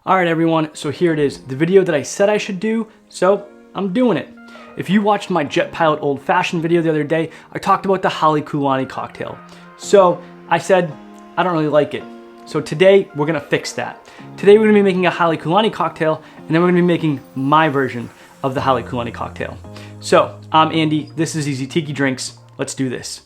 All right, everyone, so here it is, the video that I said I should do, so I'm doing it. If you watched my Jet Pilot Old Fashioned video the other day, I talked about the Halekulani cocktail. So I said, I don't really like it. So today, we're gonna fix that. Today, we're gonna be making a Halekulani cocktail, and then we're gonna be making my version of the Halekulani cocktail. So, I'm Andy, this is Easy Tiki Drinks, let's do this.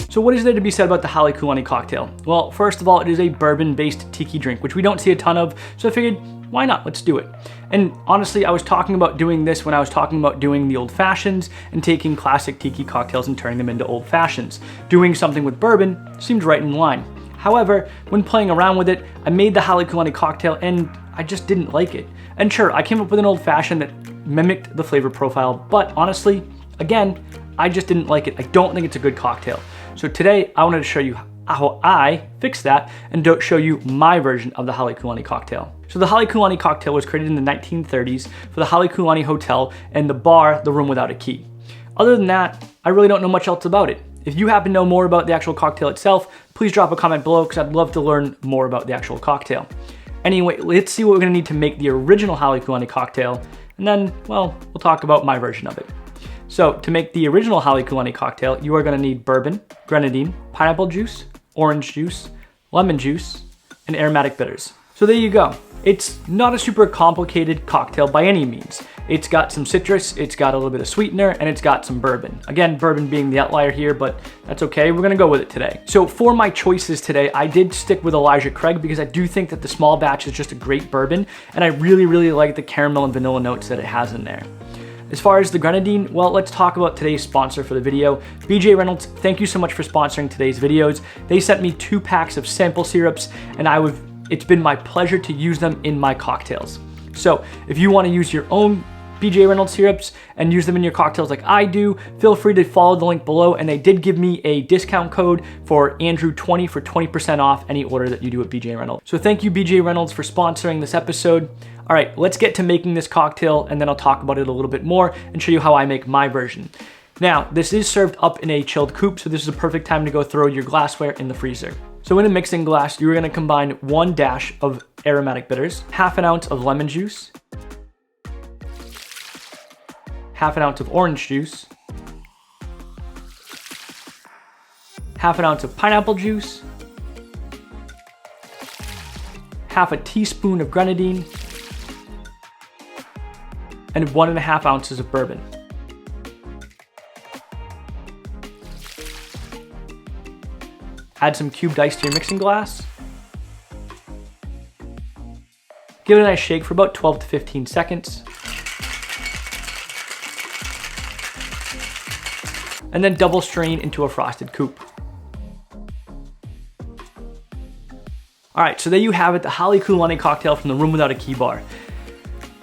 So what is there to be said about the Halekulani cocktail? Well, first of all, it is a bourbon-based tiki drink, which we don't see a ton of, so I figured, why not? Let's do it. And honestly, I was talking about doing this when I was talking about doing the old fashions and taking classic tiki cocktails and turning them into old fashions. Doing something with bourbon seemed right in line. However, when playing around with it, I made the Halekulani cocktail and I just didn't like it. And sure, I came up with an old fashioned that mimicked the flavor profile, but honestly, again, I just didn't like it. I don't think it's a good cocktail. So today, I wanted to show you how I fixed that and show you my version of the Halekulani cocktail. So the Halekulani cocktail was created in the 1930s for the Halekulani Hotel and the bar, the Room Without a Key. Other than that, I really don't know much else about it. If you happen to know more about the actual cocktail itself, please drop a comment below because I'd love to learn more about the actual cocktail. Anyway, let's see what we're gonna need to make the original Halekulani cocktail, and then, well, we'll talk about my version of it. So to make the original Halekulani cocktail, you are gonna need bourbon, grenadine, pineapple juice, orange juice, lemon juice, and aromatic bitters. So there you go. It's not a super complicated cocktail by any means. It's got some citrus, it's got a little bit of sweetener, and it's got some bourbon. Again, bourbon being the outlier here, but that's okay, we're gonna go with it today. So for my choices today, I did stick with Elijah Craig because I do think that the small batch is just a great bourbon, and I really like the caramel and vanilla notes that it has in there. As far as the grenadine, well, let's talk about today's sponsor for the video. BJ Reynolds, thank you so much for sponsoring today's videos. They sent me 2 packs of sample syrups, and it's been my pleasure to use them in my cocktails. So if you want to use your own BJ Reynolds syrups and use them in your cocktails like I do, feel free to follow the link below, and they did give me a discount code for Andrew20 for 20% off any order that you do at BJ Reynolds. So thank you, BJ Reynolds, for sponsoring this episode. All right, let's get to making this cocktail, and then I'll talk about it a little bit more and show you how I make my version. Now, this is served up in a chilled coupe, so this is a perfect time to go throw your glassware in the freezer. So in a mixing glass, you're gonna combine 1 dash of aromatic bitters, half an ounce of lemon juice, half an ounce of orange juice, half an ounce of pineapple juice, half a teaspoon of grenadine, and 1.5 ounces of bourbon. Add some cubed ice to your mixing glass. Give it a nice shake for about 12 to 15 seconds. And then double strain into a frosted coupe. All right, so there you have it, the Halekulani cocktail from the Room Without a Key bar.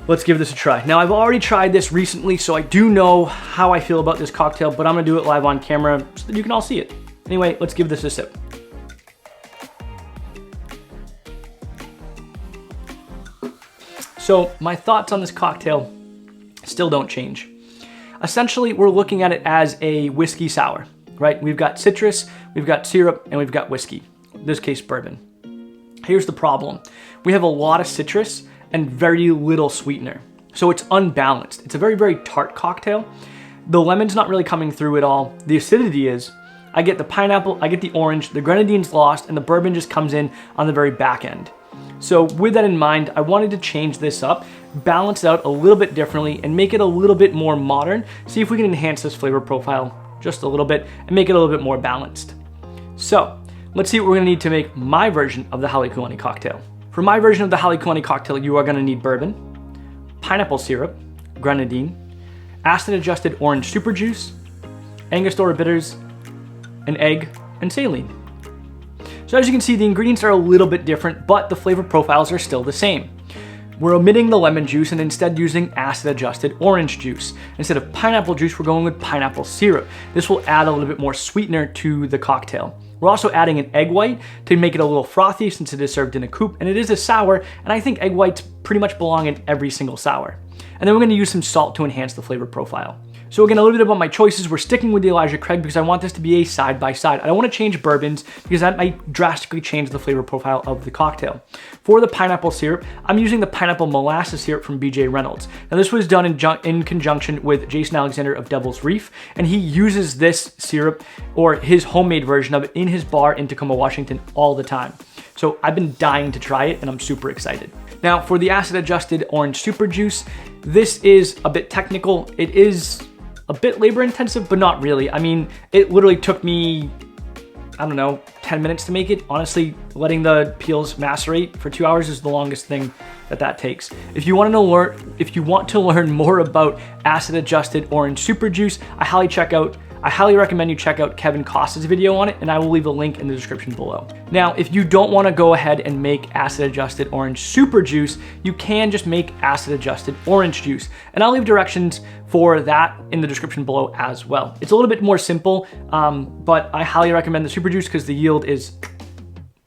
Let's give this a try. Now, I've already tried this recently, so I do know how I feel about this cocktail, but I'm gonna do it live on camera so that you can all see it. Anyway, let's give this a sip. So my thoughts on this cocktail still don't change. Essentially, we're looking at it as a whiskey sour, right? We've got citrus, we've got syrup, and we've got whiskey. In this case, bourbon. Here's the problem. We have a lot of citrus and very little sweetener. So it's unbalanced. It's a very tart cocktail. The lemon's not really coming through at all. The acidity is. I get the pineapple, I get the orange, the grenadine's lost, and the bourbon just comes in on the very back end. So with that in mind, I wanted to change this up, balance it out a little bit differently, and make it a little bit more modern. See if we can enhance this flavor profile just a little bit and make it a little bit more balanced. So let's see what we're gonna need to make my version of the Halekulani cocktail. For my version of the Halekulani cocktail, you are gonna need bourbon, pineapple syrup, grenadine, acid-adjusted orange super juice, Angostura bitters, an egg, and saline. So as you can see, the ingredients are a little bit different, but the flavor profiles are still the same. We're omitting the lemon juice and instead using acid-adjusted orange juice. Instead of pineapple juice, we're going with pineapple syrup. This will add a little bit more sweetener to the cocktail. We're also adding an egg white to make it a little frothy since it is served in a coupe, and it is a sour, and I think egg whites pretty much belong in every single sour. And then we're gonna use some salt to enhance the flavor profile. So again, a little bit about my choices. We're sticking with the Elijah Craig because I want this to be a side-by-side. I don't want to change bourbons because that might drastically change the flavor profile of the cocktail. For the pineapple syrup, I'm using the pineapple molasses syrup from BJ Reynolds. Now this was done in conjunction with Jason Alexander of Devil's Reef, and he uses this syrup or his homemade version of it in his bar in Tacoma, Washington all the time. So I've been dying to try it and I'm super excited. Now for the acid adjusted orange super juice, this is a bit technical. It is a bit labor intensive, but not really. I mean, it literally took me, I don't know, 10 minutes to make it. Honestly, letting the peels macerate for 2 hours is the longest thing that takes. If you want to learn more about acid adjusted orange super juice, I highly recommend you check out Kevin Costa's video on it, and I will leave a link in the description below. Now, if you don't want to go ahead and make acid adjusted orange super juice, you can just make acid adjusted orange juice. And I'll leave directions for that in the description below as well. It's a little bit more simple, but I highly recommend the super juice because the yield is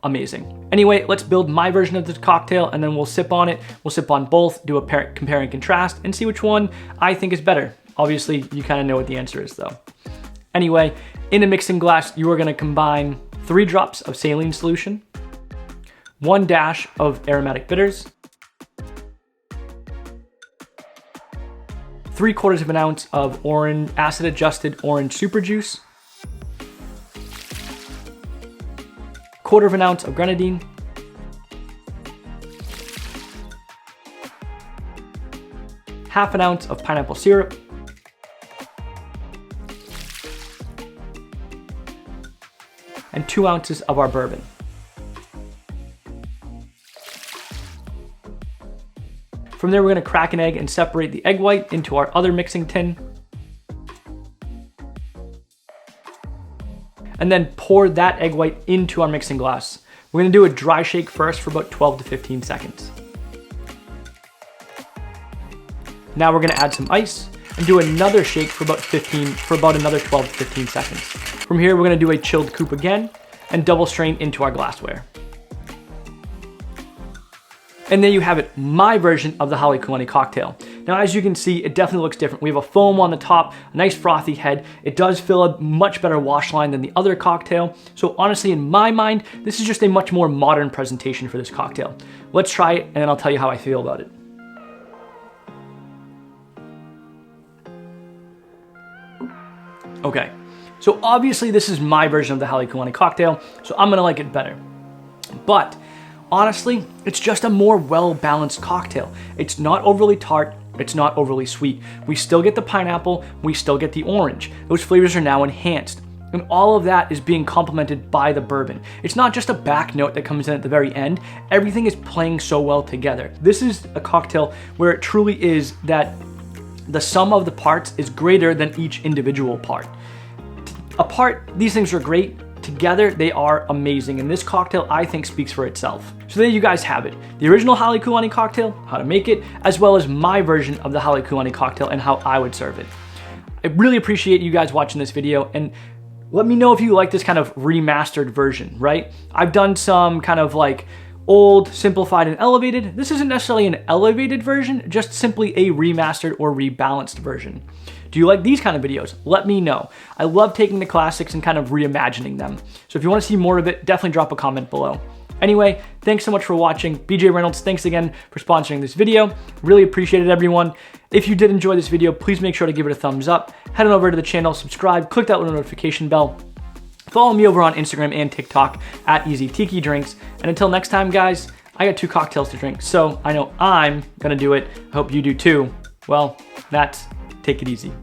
amazing. Anyway, let's build my version of this cocktail and then we'll sip on it. We'll sip on both, do a compare and contrast, and see which one I think is better. Obviously, you kind of know what the answer is though. Anyway, in a mixing glass, you are going to combine 3 drops of Saline Solution, 1 dash of Aromatic Bitters, 3/4 of an ounce of acid adjusted orange super juice, 1/4 of an ounce of Grenadine, half an ounce of pineapple syrup, and 2 ounces of our bourbon. From there, we're gonna crack an egg and separate the egg white into our other mixing tin. And then pour that egg white into our mixing glass. We're gonna do a dry shake first for about 12 to 15 seconds. Now we're gonna add some ice and do another shake for about another 12 to 15 seconds. From here, we're gonna do a chilled coupe again and double strain into our glassware. And there you have it, my version of the Halekulani cocktail. Now, as you can see, it definitely looks different. We have a foam on the top, a nice frothy head. It does fill a much better wash line than the other cocktail. So honestly, in my mind, this is just a much more modern presentation for this cocktail. Let's try it, and then I'll tell you how I feel about it. Okay, so obviously this is my version of the Halekulani cocktail, so I'm gonna like it better. But honestly, it's just a more well-balanced cocktail. It's not overly tart, it's not overly sweet. We still get the pineapple, we still get the orange. Those flavors are now enhanced. And all of that is being complemented by the bourbon. It's not just a back note that comes in at the very end. Everything is playing so well together. This is a cocktail where it truly is that the sum of the parts is greater than each individual part. Apart, these things are great. Together, they are amazing, and this cocktail, I think, speaks for itself. So there you guys have it. The original Halekulani cocktail, how to make it, as well as my version of the Halekulani cocktail and how I would serve it. I really appreciate you guys watching this video, and let me know if you like this kind of remastered version, right? I've done some kind of like old, simplified, and elevated. This isn't necessarily an elevated version, just simply a remastered or rebalanced version. Do you like these kind of videos? Let me know. I love taking the classics and kind of reimagining them. So if you want to see more of it, definitely drop a comment below. Anyway, thanks so much for watching. BJ Reynolds, thanks again for sponsoring this video. Really appreciate it, everyone. If you did enjoy this video, please make sure to give it a thumbs up. Head on over to the channel, subscribe, click that little notification bell. Follow me over on Instagram and TikTok at Easy Tiki Drinks. And until next time, guys, I got 2 cocktails to drink, so I know I'm gonna do it. I hope you do too. Well, that's take it easy.